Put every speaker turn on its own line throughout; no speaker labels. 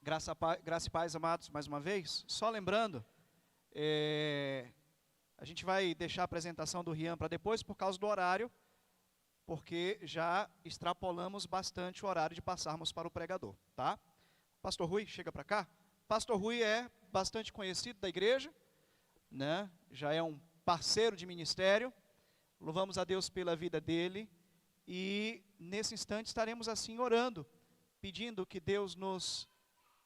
Graça e paz, amados, mais uma vez. Só lembrando, a gente vai deixar a apresentação do Rian para depois por causa do horário, porque já extrapolamos bastante o horário de passarmos para o pregador, tá? Pastor Rui, chega para cá. Pastor Rui é bastante conhecido da igreja, né? Já é um parceiro de ministério. Louvamos a Deus pela vida dele e nesse instante estaremos assim orando, pedindo que Deus nos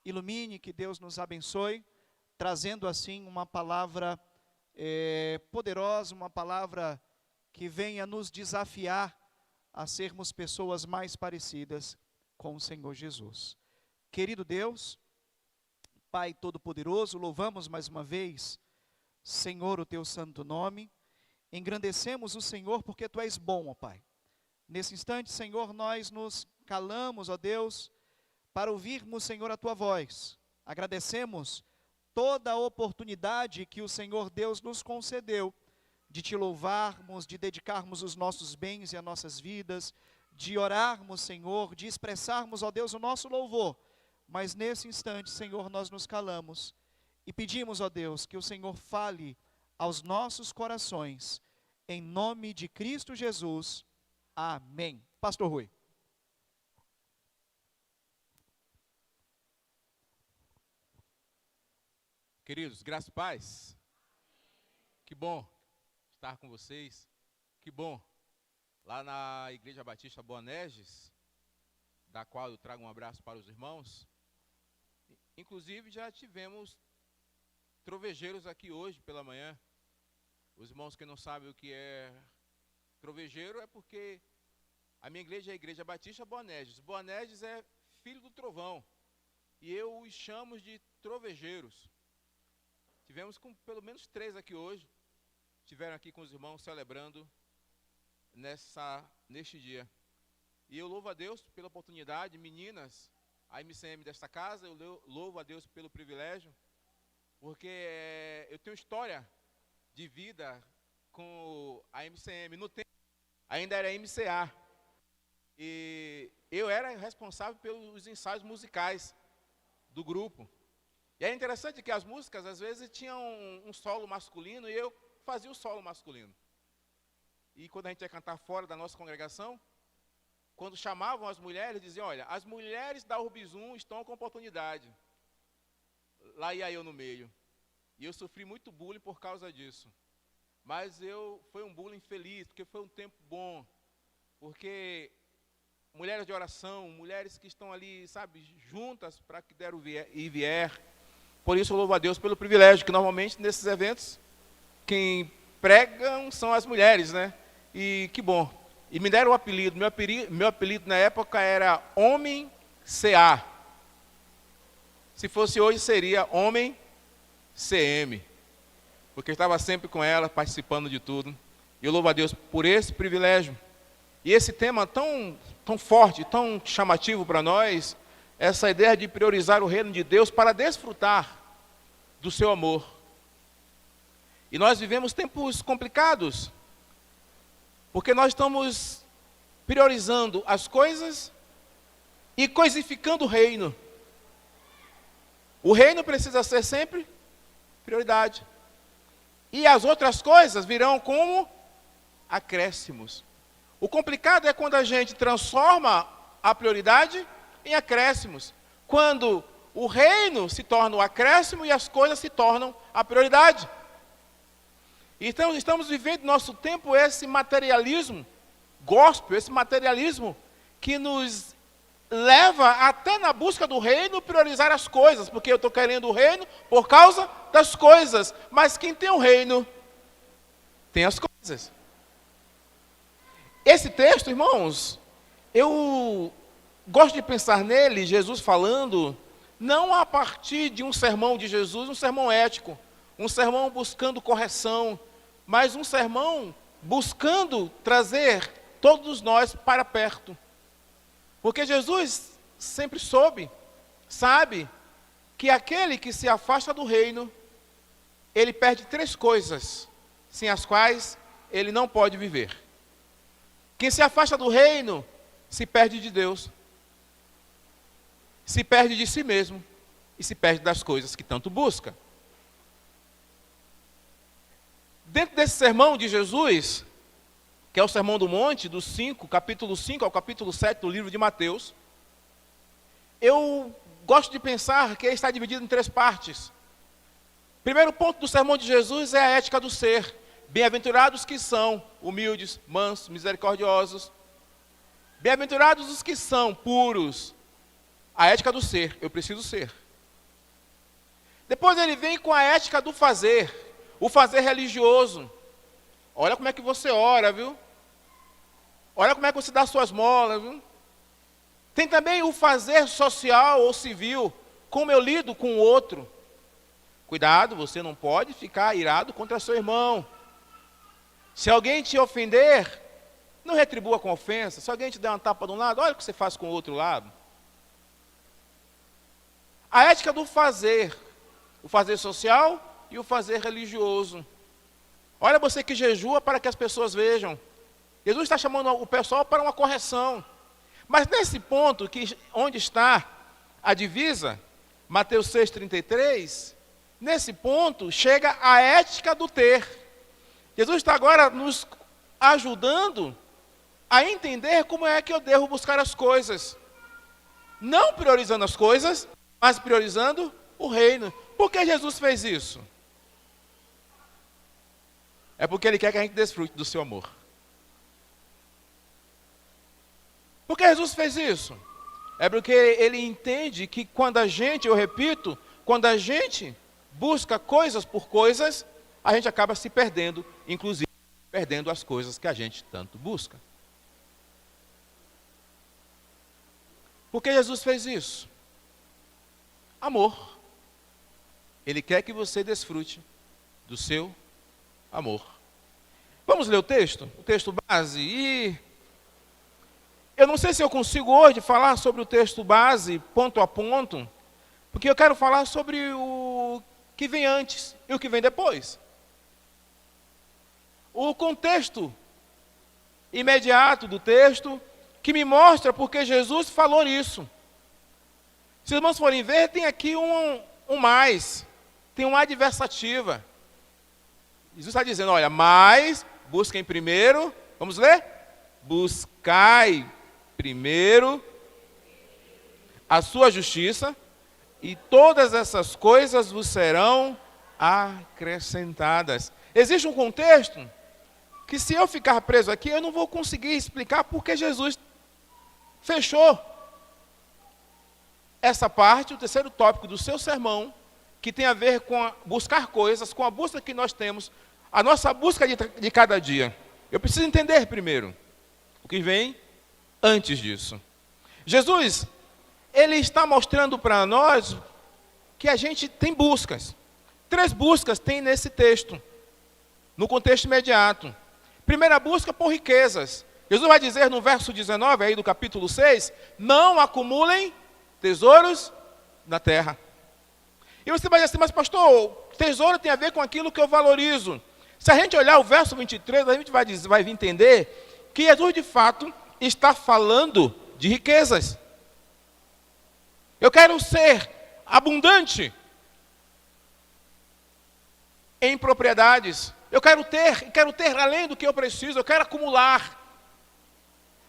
ilumine, que Deus nos abençoe, trazendo assim uma palavra poderosa, uma palavra que venha nos desafiar a sermos pessoas mais parecidas com o Senhor Jesus. Querido Deus, Pai Todo-Poderoso, louvamos mais uma vez, Senhor, o Teu santo nome, engrandecemos o Senhor porque Tu és bom, ó Pai. Nesse instante, Senhor, nós nos calamos, ó Deus, para ouvirmos, Senhor, a Tua voz. Agradecemos toda a oportunidade que o Senhor Deus nos concedeu de Te louvarmos, de dedicarmos os nossos bens e as nossas vidas, de orarmos, Senhor, de expressarmos, ó Deus, o nosso louvor. Mas nesse instante, Senhor, nós nos calamos e pedimos, ó Deus, que o Senhor fale aos nossos corações, em nome de Cristo Jesus. Amém. Pastor Rui.
Queridos, graça e paz. Que bom estar com vocês. Que bom. Lá na Igreja Batista Boanerges, da qual eu trago um abraço para os irmãos. Inclusive já tivemos trovejeiros aqui hoje pela manhã. Os irmãos que não sabem o que é trovejeiro é porque a minha igreja é a Igreja Batista Boanerges. Boanerges é filho do trovão. E eu os chamo de trovejeiros. Tivemos com pelo menos 3 aqui hoje. Estiveram aqui com os irmãos celebrando neste dia. E eu louvo a Deus pela oportunidade, meninas, a MCM desta casa, eu louvo a Deus pelo privilégio, porque eu tenho história de vida com a MCM. No tempo, ainda era MCA. E eu era responsável pelos ensaios musicais do grupo. E é interessante que as músicas, às vezes, tinham um solo masculino e eu fazia o solo masculino. E quando a gente ia cantar fora da nossa congregação, quando chamavam as mulheres, diziam, olha, as mulheres da Urbizum estão com oportunidade. Lá ia eu no meio. E eu sofri muito bullying por causa disso. Mas foi um bullying feliz, porque foi um tempo bom. Porque mulheres de oração, mulheres que estão ali, sabe, juntas para que der e vier. Por isso eu louvo a Deus pelo privilégio, que normalmente nesses eventos, quem pregam são as mulheres, né? E que bom. E me deram o apelido. Meu apelido na época era Homem CA. Se fosse hoje, seria Homem CM. Porque eu estava sempre com ela, participando de tudo. E eu louvo a Deus por esse privilégio. E esse tema tão forte, tão chamativo para nós, essa ideia de priorizar o reino de Deus para desfrutar do seu amor. E nós vivemos tempos complicados, porque nós estamos priorizando as coisas e coisificando o reino. O reino precisa ser sempre prioridade. E as outras coisas virão como acréscimos. O complicado é quando a gente transforma a prioridade em acréscimos. Quando o reino se torna o acréscimo e as coisas se tornam a prioridade. Então, estamos vivendo no nosso tempo esse materialismo gospel, esse materialismo que nos leva até na busca do reino priorizar as coisas, porque eu estou querendo o reino por causa das coisas. Mas quem tem o reino, tem as coisas. Esse texto, irmãos, eu gosto de pensar nele, Jesus falando, não a partir de um sermão de Jesus, um sermão ético, um sermão buscando correção, mas um sermão buscando trazer todos nós para perto. Porque Jesus sempre sabe, que aquele que se afasta do reino, ele perde 3 coisas, sem as quais ele não pode viver. Quem se afasta do reino, se perde de Deus, se perde de si mesmo e se perde das coisas que tanto busca. Dentro desse sermão de Jesus, que é o Sermão do Monte, capítulo 5 ao capítulo 7 do livro de Mateus, eu gosto de pensar que ele está dividido em 3 partes. Primeiro ponto do sermão de Jesus é a ética do ser. Bem-aventurados que são humildes, mansos, misericordiosos. Bem-aventurados os que são puros. A ética do ser, eu preciso ser. Depois ele vem com a ética do fazer, o fazer religioso. Olha como é que você ora, viu? Olha como é que você dá suas esmolas, viu? Tem também o fazer social ou civil, como eu lido com o outro. Cuidado, você não pode ficar irado contra seu irmão. Se alguém te ofender, não retribua com ofensa. Se alguém te der uma tapa de um lado, olha o que você faz com o outro lado. A ética do fazer, o fazer social e o fazer religioso. Olha você que jejua para que as pessoas vejam. Jesus está chamando o pessoal para uma correção. Mas nesse ponto, onde está a divisa, Mateus 6,33, nesse ponto chega a ética do ter. Jesus está agora nos ajudando a entender como é que eu devo buscar as coisas. Não priorizando as coisas, mas priorizando o reino. Por que Jesus fez isso? É porque Ele quer que a gente desfrute do seu amor. Por que Jesus fez isso? É porque Ele entende que quando a gente, eu repito, quando a gente busca coisas por coisas, a gente acaba se perdendo, inclusive perdendo as coisas que a gente tanto busca. Por que Jesus fez isso? Amor. Ele quer que você desfrute do seu amor. Vamos ler o texto base. E eu não sei se eu consigo hoje falar sobre o texto base, ponto a ponto, porque eu quero falar sobre o que vem antes e o que vem depois. O contexto imediato do texto, que me mostra porque Jesus falou nisso. Se os irmãos forem ver, tem aqui um mais, tem uma adversativa. Jesus está dizendo, olha, mas busquem primeiro, vamos ler? Buscai primeiro a sua justiça, e todas essas coisas vos serão acrescentadas. Existe um contexto que, se eu ficar preso aqui, eu não vou conseguir explicar porque Jesus fechou essa parte, o terceiro tópico do seu sermão, que tem a ver com buscar coisas, com a busca que nós temos, a nossa busca de cada dia. Eu preciso entender primeiro o que vem antes disso. Jesus, Ele está mostrando para nós que a gente tem buscas. 3 buscas tem nesse texto, no contexto imediato. Primeira busca por riquezas. Jesus vai dizer no verso 19 aí do capítulo 6, não acumulem tesouros na terra. E você vai dizer assim, mas pastor, tesouro tem a ver com aquilo que eu valorizo. Se a gente olhar o verso 23, a gente vai entender que Jesus de fato está falando de riquezas. Eu quero ser abundante em propriedades. Eu quero ter além do que eu preciso, eu quero acumular.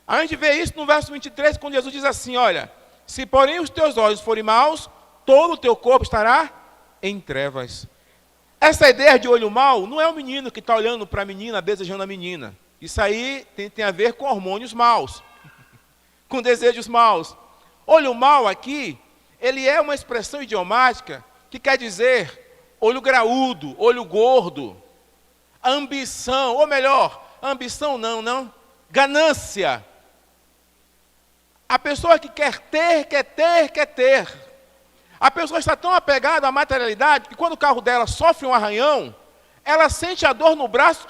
A gente vê isso no verso 23, quando Jesus diz assim, olha, se porém os teus olhos forem maus, todo o teu corpo estará em trevas. Essa ideia de olho mau não é o menino que está olhando para a menina, desejando a menina. Isso aí tem a ver com hormônios maus, com desejos maus. Olho mau aqui, ele é uma expressão idiomática que quer dizer olho graúdo, olho gordo, ambição, ou melhor, ambição não, ganância. A pessoa que quer ter. A pessoa está tão apegada à materialidade que quando o carro dela sofre um arranhão, ela sente a dor no braço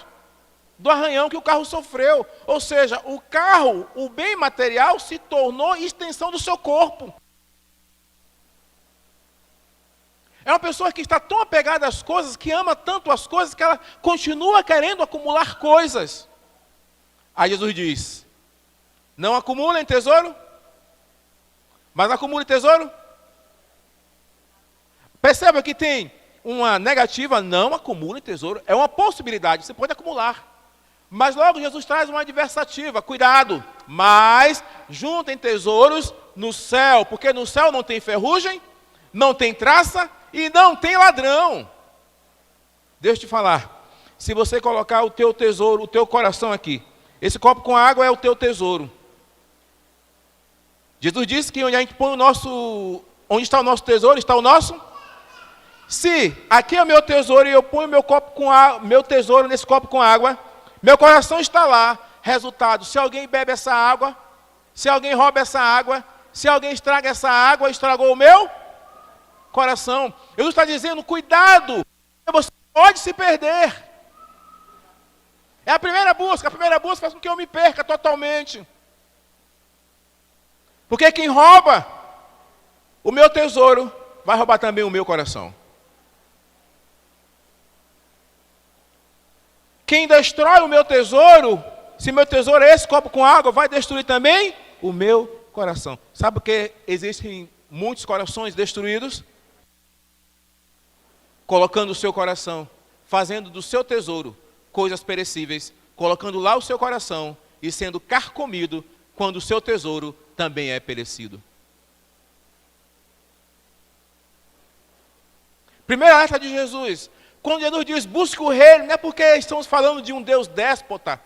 do arranhão que o carro sofreu. Ou seja, o carro, o bem material, se tornou extensão do seu corpo. É uma pessoa que está tão apegada às coisas, que ama tanto as coisas, que ela continua querendo acumular coisas. Aí Jesus diz, não acumulem tesouro, mas acumule tesouro Perceba que tem uma negativa, não acumule tesouro. É uma possibilidade, você pode acumular. Mas logo Jesus traz uma adversativa, cuidado. Mas juntem tesouros no céu, porque no céu não tem ferrugem, não tem traça e não tem ladrão. Deixa eu te falar, se você colocar o teu tesouro, o teu coração aqui, esse copo com água é o teu tesouro. Jesus disse que onde a gente põe onde está o nosso tesouro, está o nosso. Se aqui é o meu tesouro e eu ponho meu tesouro nesse copo com água, meu coração está lá. Resultado, se alguém bebe essa água, se alguém rouba essa água, se alguém estraga essa água, estragou o meu coração. Jesus está dizendo, cuidado, você pode se perder. É a primeira busca faz com que eu me perca totalmente. Porque quem rouba o meu tesouro, vai roubar também o meu coração. Quem destrói o meu tesouro, se meu tesouro é esse copo com água, vai destruir também o meu coração. Sabe por que existem muitos corações destruídos? Colocando o seu coração, fazendo do seu tesouro coisas perecíveis, colocando lá o seu coração e sendo carcomido quando o seu tesouro também é perecido. Primeira alerta de Jesus. Quando Jesus diz, busque o reino, não é porque estamos falando de um Deus déspota,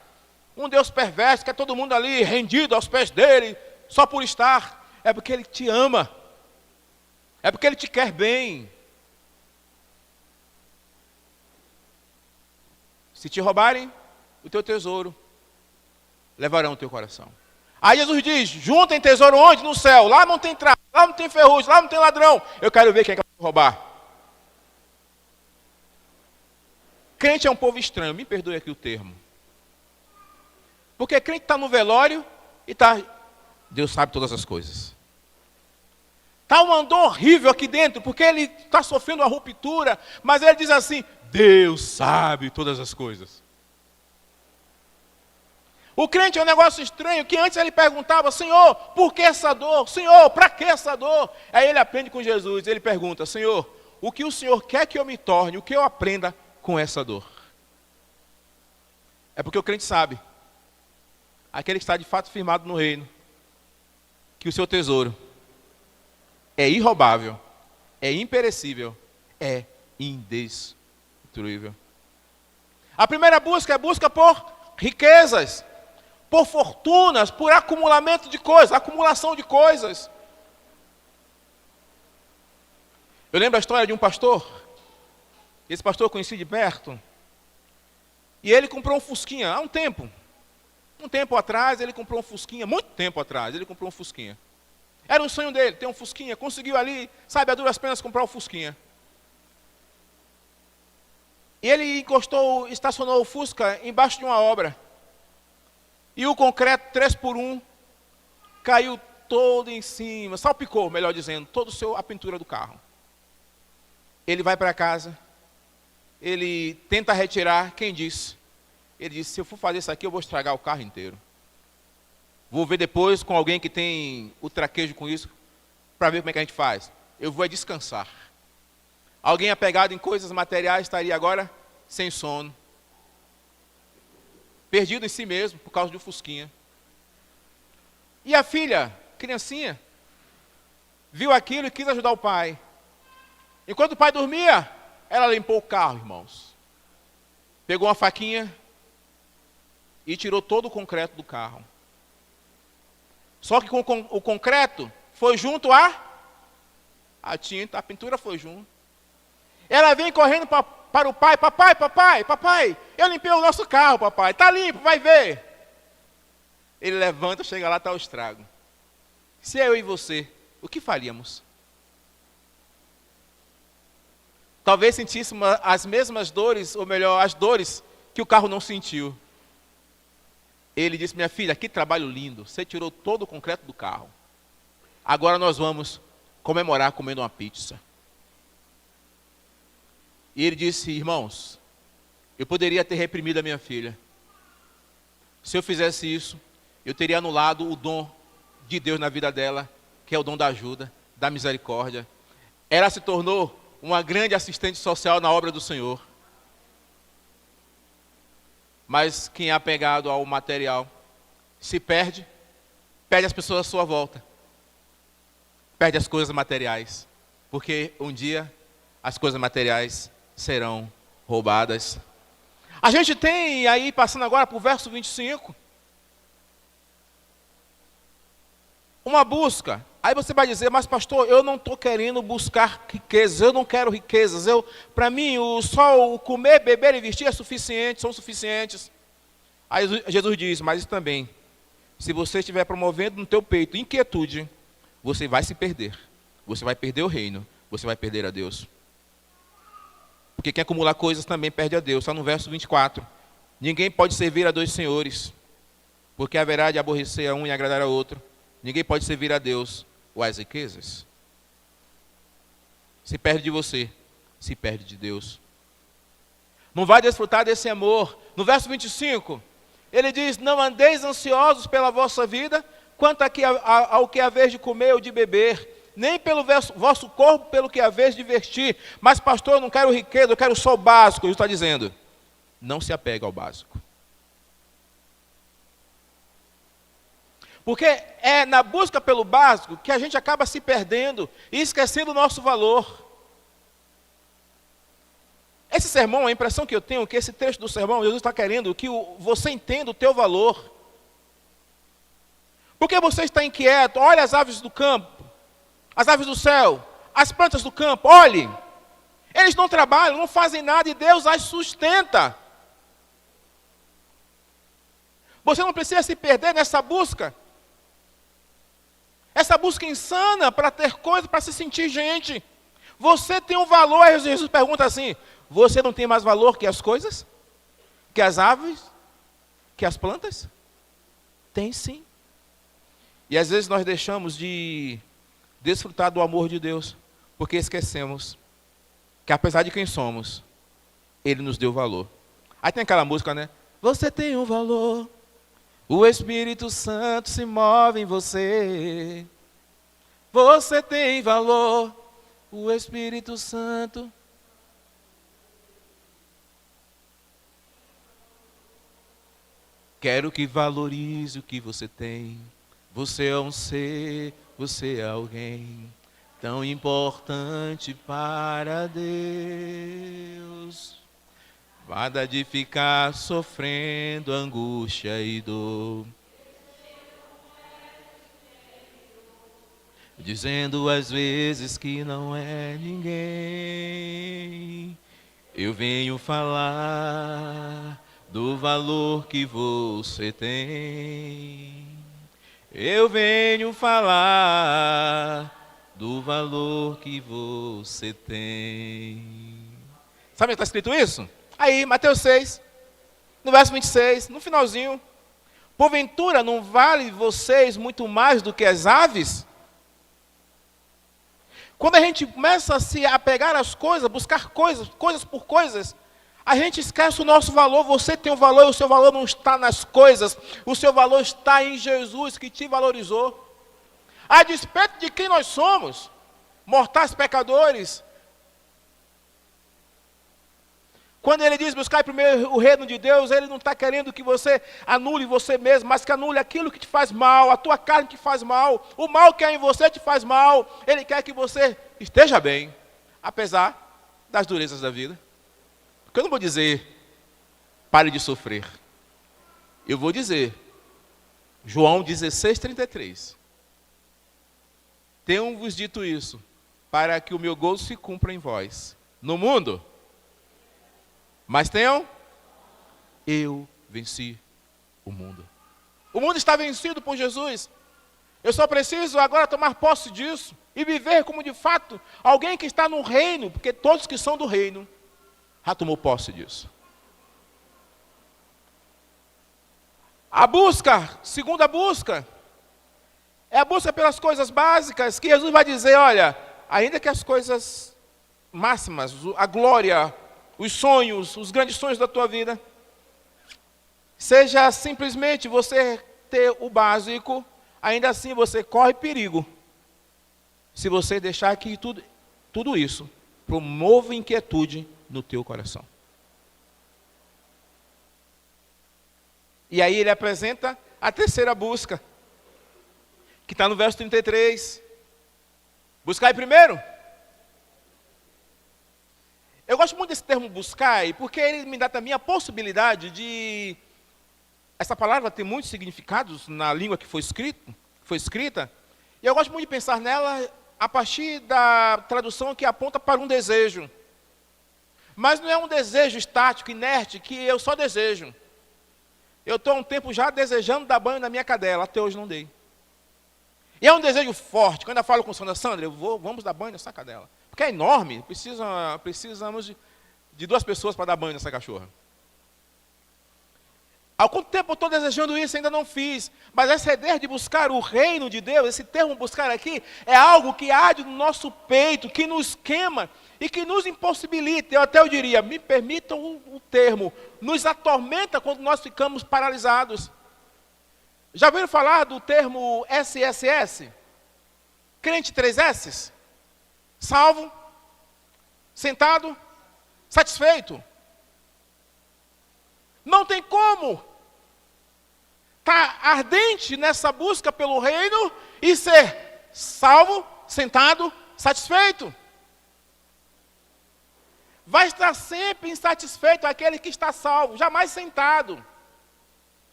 um Deus perverso, que é todo mundo ali rendido aos pés dele, só por estar. É porque Ele te ama. É porque Ele te quer bem. Se te roubarem o teu tesouro, levarão o teu coração. Aí Jesus diz, juntem tesouro onde? No céu. Lá não tem traça, lá não tem ferrugem, lá não tem ladrão. Eu quero ver quem é que vai roubar. Crente é um povo estranho, me perdoe aqui o termo. Porque crente está no velório e está... Deus sabe todas as coisas. Está um andor horrível aqui dentro, porque ele está sofrendo uma ruptura, mas ele diz assim, Deus sabe todas as coisas. O crente é um negócio estranho, que antes ele perguntava, Senhor, por que essa dor? Senhor, para que essa dor? Aí ele aprende com Jesus, ele pergunta, Senhor, o que o Senhor quer que eu me torne, o que eu aprenda com essa dor? É porque o crente sabe, aquele que está de fato firmado no reino, que o seu tesouro é irroubável, é imperecível, é indestrutível. A primeira busca é busca por riquezas, por fortunas, por acumulamento de coisas, acumulação de coisas. Eu lembro a história de um pastor. Esse pastor eu conheci de perto. E ele comprou um fusquinha há um tempo. Um tempo atrás ele comprou um fusquinha, muito tempo atrás ele comprou um fusquinha. Era um sonho dele, ter um fusquinha. Conseguiu ali, sabe, a duras penas comprar um fusquinha. E ele estacionou o Fusca embaixo de uma obra. E o concreto 3x1 caiu todo em cima, salpicou, melhor dizendo, toda a pintura do carro. Ele vai para casa, ele tenta retirar, quem disse? Ele disse, se eu for fazer isso aqui, eu vou estragar o carro inteiro. Vou ver depois com alguém que tem o traquejo com isso, para ver como é que a gente faz. Eu vou descansar. Alguém apegado em coisas materiais estaria agora sem sono. Perdido em si mesmo por causa de um fusquinha. E a filha, criancinha, viu aquilo e quis ajudar o pai. Enquanto o pai dormia, ela limpou o carro, irmãos. Pegou uma faquinha e tirou todo o concreto do carro. Só que com o concreto foi junto a tinta, a pintura foi junto. Ela vem correndo para o pai, papai, eu limpei o nosso carro, papai, está limpo, vai ver. Ele levanta, chega lá, está o estrago. Se é eu e você, o que faríamos? Talvez sentíssemos as mesmas dores, ou melhor, as dores que o carro não sentiu. Ele disse, minha filha, que trabalho lindo, você tirou todo o concreto do carro. Agora nós vamos comemorar comendo uma pizza. E ele disse, irmãos, eu poderia ter reprimido a minha filha. Se eu fizesse isso, eu teria anulado o dom de Deus na vida dela, que é o dom da ajuda, da misericórdia. Ela se tornou uma grande assistente social na obra do Senhor. Mas quem é apegado ao material se perde, perde as pessoas à sua volta, perde as coisas materiais, porque um dia as coisas materiais serão roubadas. A gente tem aí, passando agora para o verso 25, uma busca. Aí você vai dizer, mas pastor, eu não estou querendo buscar riquezas, eu não quero riquezas. Para mim, só o comer, beber e vestir é suficiente, são suficientes. Aí Jesus diz, mas isso também, se você estiver promovendo no teu peito inquietude, você vai se perder. Você vai perder o reino, você vai perder a Deus. Porque quem acumula coisas também perde a Deus. Só no verso 24. Ninguém pode servir a dois senhores, porque haverá de aborrecer a um e agradar a outro. Ninguém pode servir a Deus ou às riquezas. Se perde de você, se perde de Deus. Não vai desfrutar desse amor. No verso 25, ele diz, não andeis ansiosos pela vossa vida, quanto ao que haveis de comer ou de beber, nem pelo vosso corpo, pelo que haveis de vestir. Mas pastor, eu não quero riqueza, eu quero só o básico. Ele está dizendo, não se apega ao básico. Porque é na busca pelo básico que a gente acaba se perdendo e esquecendo o nosso valor. Esse sermão, a impressão que eu tenho, que esse trecho do sermão, Jesus está querendo que você entenda o teu valor. Porque você está inquieto, olha as aves do campo, as aves do céu, as plantas do campo, olhe. Eles não trabalham, não fazem nada e Deus as sustenta. Você não precisa se perder nessa busca. Essa busca insana para ter coisa, para se sentir gente. Você tem um valor, aí Jesus pergunta assim, você não tem mais valor que as coisas? Que as aves? Que as plantas? Tem sim. E às vezes nós deixamos de desfrutar do amor de Deus, porque esquecemos que apesar de quem somos, Ele nos deu valor. Aí tem aquela música, né? Você tem um valor, o Espírito Santo se move em você. Você tem valor, o Espírito Santo. Quero que valorize o que você tem. Você é um ser, você é alguém tão importante para Deus. Nada de ficar sofrendo angústia e dor. Dizendo às vezes que não é ninguém. Eu venho falar do valor que você tem. Eu venho falar do valor que você tem. Sabe onde está escrito isso? Aí, Mateus 6, no verso 26, no finalzinho. Porventura não vale vocês muito mais do que as aves? Quando a gente começa a se apegar às coisas, buscar coisas por coisas, a gente esquece o nosso valor. Você tem um valor e o seu valor não está nas coisas. O seu valor está em Jesus que te valorizou. A despeito de quem nós somos, mortais pecadores. Quando ele diz buscar primeiro o reino de Deus, ele não está querendo que você anule você mesmo, mas que anule aquilo que te faz mal, a tua carne que faz mal, o mal que há em você te faz mal. Ele quer que você esteja bem, apesar das durezas da vida. Porque eu não vou dizer, pare de sofrer. Eu vou dizer, João 16:33. Tenho-vos dito isso, para que o meu gozo se cumpra em vós. No mundo, mas tenham, eu venci o mundo. O mundo está vencido por Jesus. Eu só preciso agora tomar posse disso e viver como de fato alguém que está no reino, porque todos que são do reino já tomou posse disso. A busca, segunda busca, é a busca pelas coisas básicas, que Jesus vai dizer, olha, ainda que as coisas máximas, a glória, os sonhos, os grandes sonhos da tua vida, seja simplesmente você ter o básico, ainda assim você corre perigo, se você deixar que tudo isso promova inquietude no teu coração. E aí ele apresenta a terceira busca, que está no verso 33. Buscai primeiro. Eu gosto muito desse termo buscai, porque ele me dá também a possibilidade de... Essa palavra tem muitos significados na língua que foi escrita, e eu gosto muito de pensar nela a partir da tradução que aponta para um desejo. Mas não é um desejo estático, inerte, que eu só desejo. Eu estou há um tempo já desejando dar banho na minha cadela, até hoje não dei. E é um desejo forte. Quando eu falo com Sandra, vamos dar banho nessa cadela. Porque é enorme, precisamos de 2 pessoas para dar banho nessa cachorra. Há quanto tempo eu estou desejando isso e ainda não fiz. Mas essa ideia de buscar o reino de Deus, esse termo buscar aqui, é algo que arde no nosso peito, que nos queima e que nos impossibilita. Eu diria, me permitam o termo, nos atormenta quando nós ficamos paralisados. Já ouviram falar do termo SSS? Crente 3 S's? Salvo, sentado, satisfeito. Não tem como estar ardente nessa busca pelo reino e ser salvo, sentado, satisfeito. Vai estar sempre insatisfeito aquele que está salvo, jamais sentado,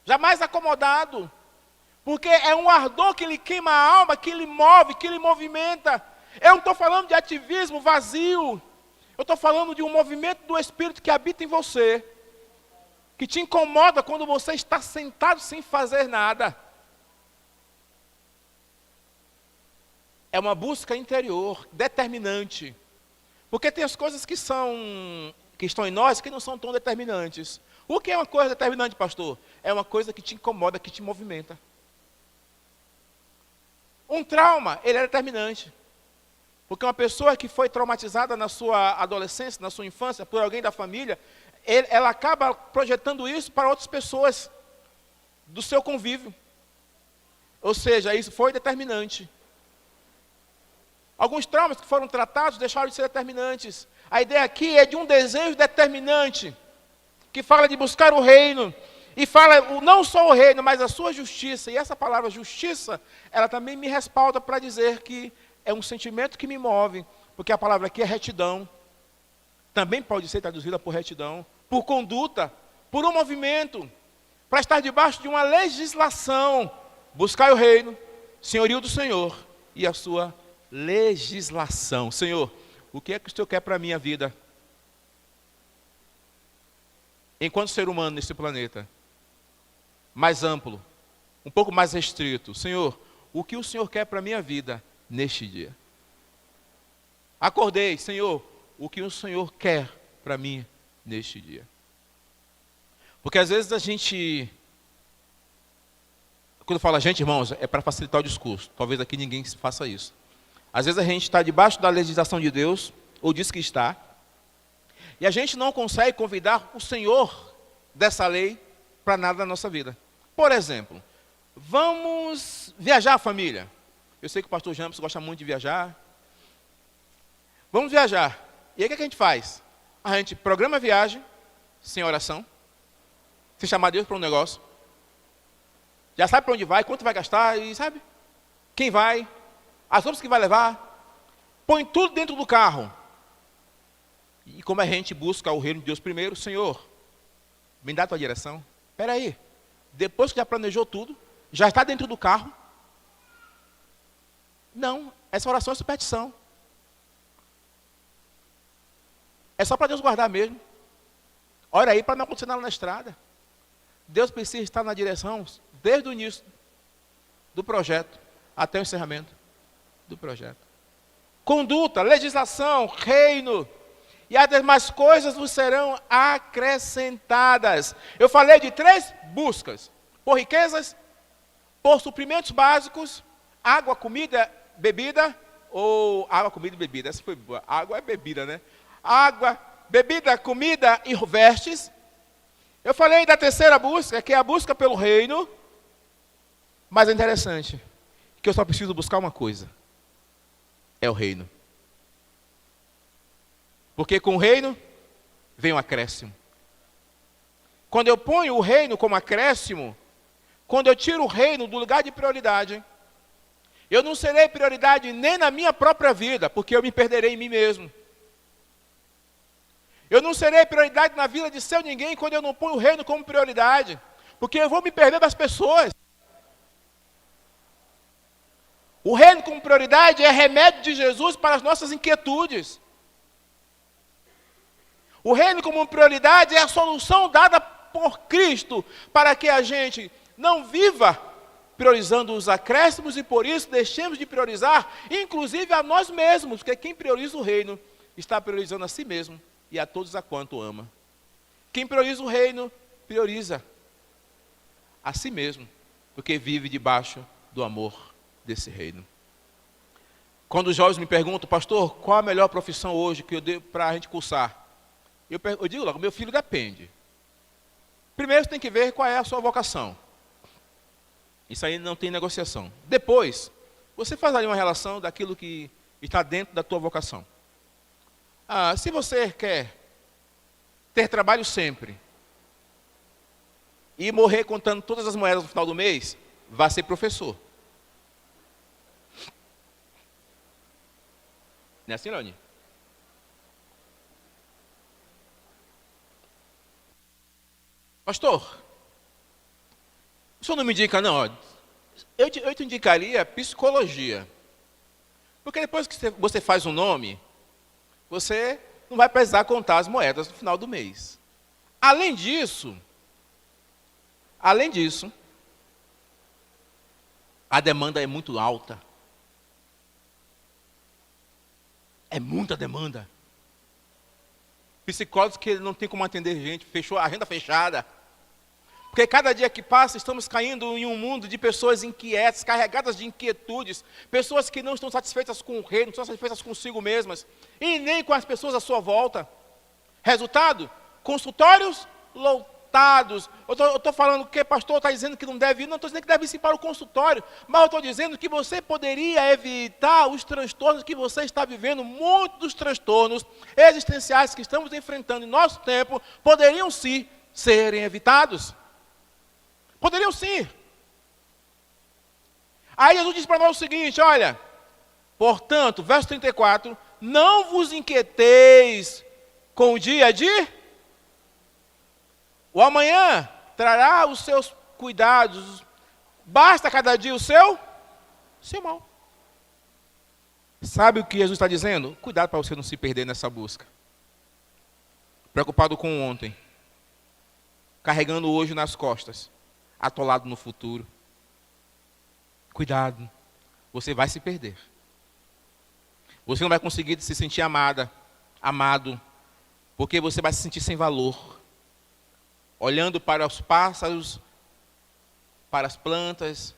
jamais acomodado, porque é um ardor que lhe queima a alma, que lhe move, que lhe movimenta. Eu não estou falando de ativismo vazio, eu estou falando de um movimento do Espírito que habita em você, que te incomoda quando você está sentado sem fazer nada. É uma busca interior, determinante. Porque tem as coisas que estão em nós que não são tão determinantes. O que é uma coisa determinante, pastor? É uma coisa que te incomoda, que te movimenta. Um trauma, ele é determinante. Porque uma pessoa que foi traumatizada na sua adolescência, na sua infância, por alguém da família, ela acaba projetando isso para outras pessoas do seu convívio. Ou seja, isso foi determinante. Alguns traumas que foram tratados deixaram de ser determinantes. A ideia aqui é de um desejo determinante, que fala de buscar o reino, e fala não só o reino, mas a sua justiça. E essa palavra justiça, ela também me respalda para dizer que é um sentimento que me move, porque a palavra aqui é retidão. Também pode ser traduzida por retidão, por conduta, por um movimento, para estar debaixo de uma legislação. Buscar o reino, senhorio do Senhor e a sua legislação. Senhor, o que é que o Senhor quer para a minha vida? Enquanto ser humano nesse planeta, mais amplo, um pouco mais restrito. Senhor, o que o Senhor quer para a minha vida neste dia? Acordei, Senhor, o que o Senhor quer para mim neste dia? Porque às vezes a gente, quando fala a gente, irmãos, é para facilitar o discurso. Talvez aqui ninguém faça isso. Às vezes a gente está debaixo da legislação de Deus, ou diz que está, e a gente não consegue convidar o Senhor dessa lei para nada na nossa vida. Por exemplo, vamos viajar, família. Eu sei que o pastor James gosta muito de viajar. Vamos viajar. E aí o que a gente faz? A gente programa a viagem, sem oração, sem chamar Deus para um negócio. Já sabe para onde vai, quanto vai gastar, e sabe? Quem vai, as roupas que vai levar. Põe tudo dentro do carro. E como a gente busca o reino de Deus primeiro, Senhor, me dá a tua direção. Espera aí, depois que já planejou tudo, já está dentro do carro. Não, essa oração é superstição. É só para Deus guardar mesmo. Ora aí para não acontecer nada na estrada. Deus precisa estar na direção desde o início do projeto até o encerramento do projeto. Conduta, legislação, reino. E as demais coisas vos serão acrescentadas. Eu falei de 3 buscas. Por riquezas, por suprimentos básicos, água, comida, bebida, ou água, comida e bebida. Essa foi boa. Água é bebida, né? Água, bebida, comida e vestes. Eu falei da terceira busca, que é a busca pelo reino. Mas é interessante, que eu só preciso buscar uma coisa. É o reino. Porque com o reino vem o acréscimo. Quando eu ponho o reino como acréscimo, quando eu tiro o reino do lugar de prioridade, eu não serei prioridade nem na minha própria vida, porque eu me perderei em mim mesmo. Eu não serei prioridade na vida de seu ninguém quando eu não ponho o reino como prioridade, porque eu vou me perder das pessoas. O reino como prioridade é remédio de Jesus para as nossas inquietudes. O reino como prioridade é a solução dada por Cristo para que a gente não viva priorizando os acréscimos e por isso deixemos de priorizar, inclusive a nós mesmos, porque quem prioriza o reino está priorizando a si mesmo e a todos a quanto ama. Quem prioriza o reino, prioriza a si mesmo, porque vive debaixo do amor desse reino. Quando os jovens me perguntam, pastor, qual a melhor profissão hoje que eu devo para a gente cursar? Eu digo logo, meu filho, depende. Primeiro você tem que ver qual é a sua vocação. Isso aí não tem negociação. Depois, você faz ali uma relação daquilo que está dentro da tua vocação. Se você quer ter trabalho sempre e morrer contando todas as moedas no final do mês, vá ser professor. Não é assim, Leone? Pastor, o senhor não me indica, não? Eu te indicaria psicologia. Porque depois que você faz um nome, você não vai precisar contar as moedas no final do mês. Além disso, a demanda é muito alta. É muita demanda. Psicólogos que não tem como atender gente, fechou a agenda fechada. Porque cada dia que passa, estamos caindo em um mundo de pessoas inquietas, carregadas de inquietudes, pessoas que não estão satisfeitas com o reino, não estão satisfeitas consigo mesmas, e nem com as pessoas à sua volta. Resultado? Consultórios lotados. Eu estou falando que o pastor está dizendo que não deve ir, não estou dizendo que deve ir para o consultório, mas eu estou dizendo que você poderia evitar os transtornos que você está vivendo. Muitos dos transtornos existenciais que estamos enfrentando em nosso tempo poderiam sim serem evitados. Poderiam sim. Aí Jesus diz para nós o seguinte, olha, portanto, verso 34, não vos inquieteis com o dia de... O amanhã trará os seus cuidados, basta cada dia o seu mal. Sabe o que Jesus está dizendo? Cuidado para você não se perder nessa busca. Preocupado com ontem, carregando hoje nas costas, atolado no futuro. Cuidado, você vai se perder. Você não vai conseguir se sentir amado, porque você vai se sentir sem valor. Olhando para os pássaros, para as plantas,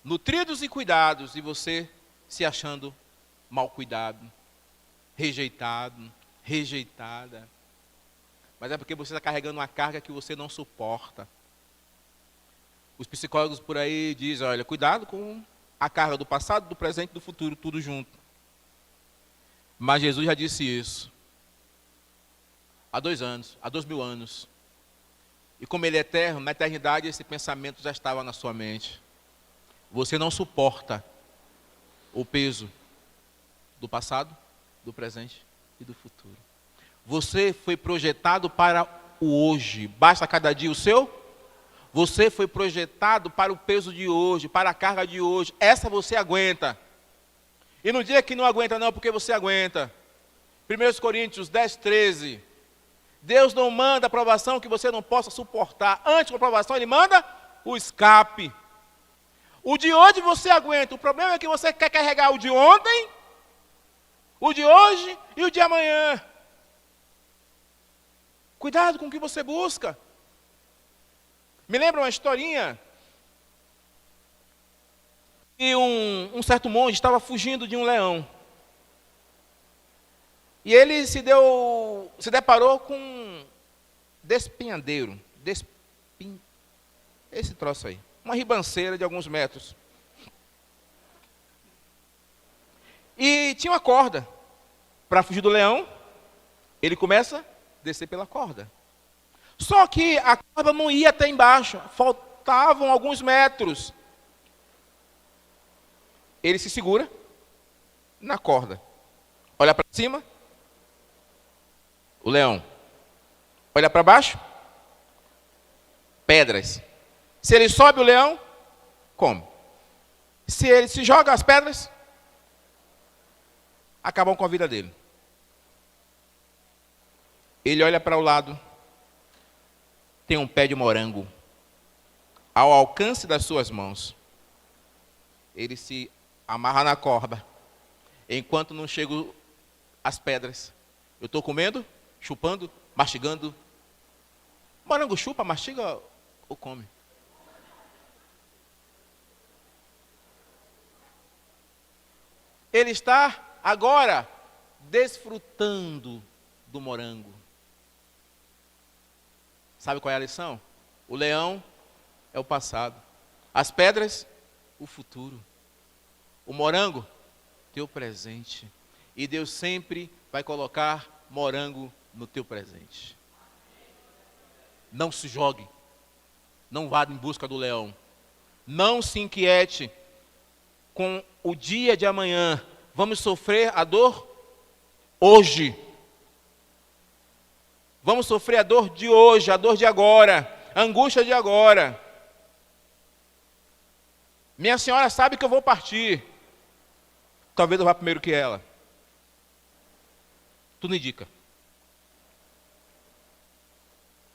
nutridos e cuidados, e você se achando mal cuidado, rejeitado, rejeitada. Mas é porque você está carregando uma carga que você não suporta. Os psicólogos por aí dizem, olha, cuidado com a carga do passado, do presente e do futuro, tudo junto. Mas Jesus já disse isso há 2000 anos. E como Ele é eterno, na eternidade esse pensamento já estava na sua mente. Você não suporta o peso do passado, do presente e do futuro. Você foi projetado para o hoje. Basta cada dia o seu? Você foi projetado para o peso de hoje, para a carga de hoje. Essa você aguenta. E no dia que não aguenta não, porque você aguenta. 1 Coríntios 10, 13. Deus não manda a provação que você não possa suportar. Antes da provação, Ele manda o escape. O de hoje você aguenta. O problema é que você quer carregar o de ontem, o de hoje e o de amanhã. Cuidado com o que você busca. Me lembra uma historinha que um certo monge estava fugindo de um leão. E ele se deparou com um despenhadeiro. Esse troço aí. Uma ribanceira de alguns metros. E tinha uma corda para fugir do leão Ele começa a descer pela corda. Só que a corda não ia até embaixo, faltavam alguns metros. Ele se segura na corda. Olha para cima, o leão. Olha para baixo, pedras. Se ele sobe, o leão come. Se ele se joga, as pedras acabam com a vida dele. Ele olha para o lado, tem um pé de morango ao alcance das suas mãos. Ele se amarra na corda, enquanto não chegam as pedras. Eu estou comendo, chupando, mastigando. Morango chupa, mastiga ou come? Ele está agora desfrutando do morango. Sabe qual é a lição? O leão é o passado. As pedras, o futuro. O morango, teu presente. E Deus sempre vai colocar morango no teu presente. Não se jogue. Não vá em busca do leão. Não se inquiete com o dia de amanhã. Vamos sofrer a dor hoje. Vamos sofrer a dor de hoje, a dor de agora, a angústia de agora. Minha senhora sabe que eu vou partir. Talvez eu vá primeiro que ela. Tudo indica.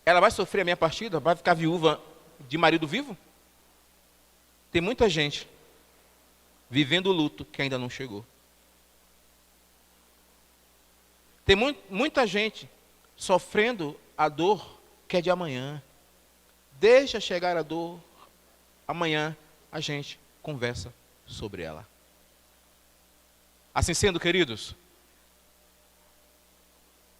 Ela vai sofrer a minha partida? Vai ficar viúva de marido vivo? Tem muita gente vivendo o luto que ainda não chegou. Tem muita gente sofrendo a dor que é de amanhã. Deixa chegar a dor, amanhã a gente conversa sobre ela. Assim sendo, queridos,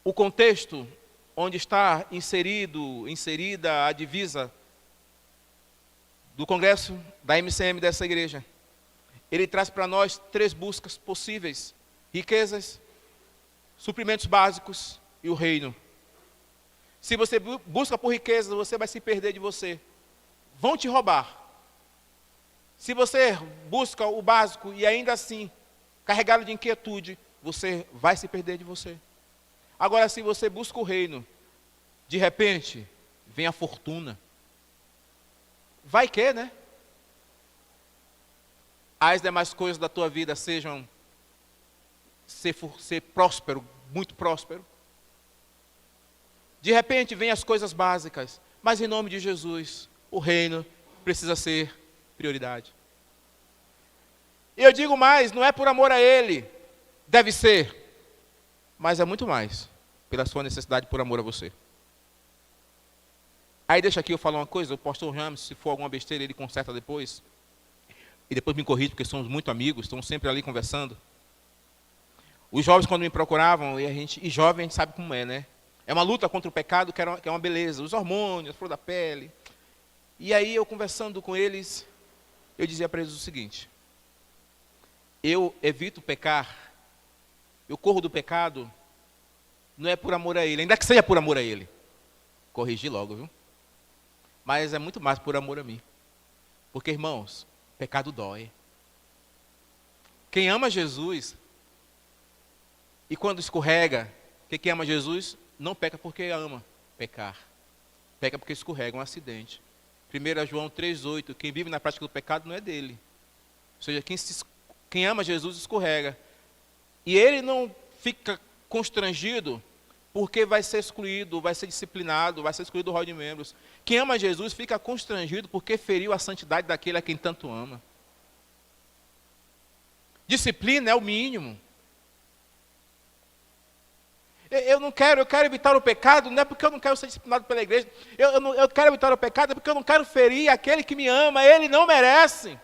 o contexto onde está inserida a divisa do congresso da MCM dessa igreja, ele traz para nós 3 buscas possíveis: riquezas, suprimentos básicos e o reino. Se você busca por riquezas, você vai se perder de você. Vão te roubar. Se você busca o básico e ainda assim carregado de inquietude, você vai se perder de você. Agora, se você busca o reino, de repente, vem a fortuna. Vai que, né? As demais coisas da tua vida sejam ser próspero, muito próspero. De repente, vem as coisas básicas. Mas em nome de Jesus, o reino precisa ser prioridade. E eu digo mais, não é por amor a Ele, deve ser, mas é muito mais, pela sua necessidade por amor a você. Aí deixa aqui eu falar uma coisa, o pastor Ramos, se for alguma besteira, ele conserta depois. E depois me corrige, porque somos muito amigos, estamos sempre ali conversando. Os jovens, quando me procuravam, e jovem a gente sabe como é, né? É uma luta contra o pecado que é uma beleza, os hormônios, a flor da pele. E aí eu conversando com eles, eu dizia para eles o seguinte: eu evito pecar, eu corro do pecado, não é por amor a Ele, ainda que seja por amor a Ele. Corrigi logo, viu? Mas é muito mais por amor a mim. Porque, irmãos, pecado dói. Quem ama Jesus, e quando escorrega, porque quem ama Jesus não peca porque ama pecar. Peca porque escorrega, um acidente. 1 João 3,8, quem vive na prática do pecado não é dele. Ou seja, quem ama Jesus escorrega. E ele não fica constrangido porque vai ser excluído, vai ser disciplinado, vai ser excluído do rol de membros. Quem ama Jesus fica constrangido porque feriu a santidade daquele a quem tanto ama. Disciplina é o mínimo. Eu quero evitar o pecado, não é porque eu não quero ser disciplinado pela igreja. Eu quero evitar o pecado, é porque eu não quero ferir aquele que me ama, ele não merece.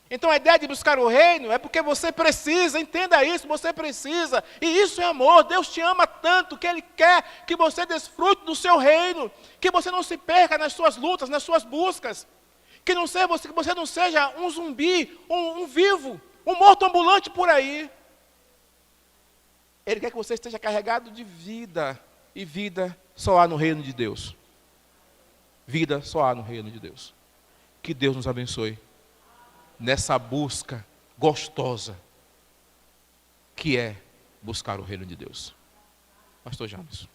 Então a ideia de buscar o reino é porque você precisa, entenda isso, você precisa. E isso é amor, Deus te ama tanto que Ele quer que você desfrute do seu reino, que você não se perca nas suas lutas, nas suas buscas, que você não seja um zumbi, um vivo, um morto ambulante por aí. Ele quer que você esteja carregado de vida. E vida só há no reino de Deus. Vida só há no reino de Deus. Que Deus nos abençoe nessa busca gostosa que é buscar o reino de Deus. Pastor James.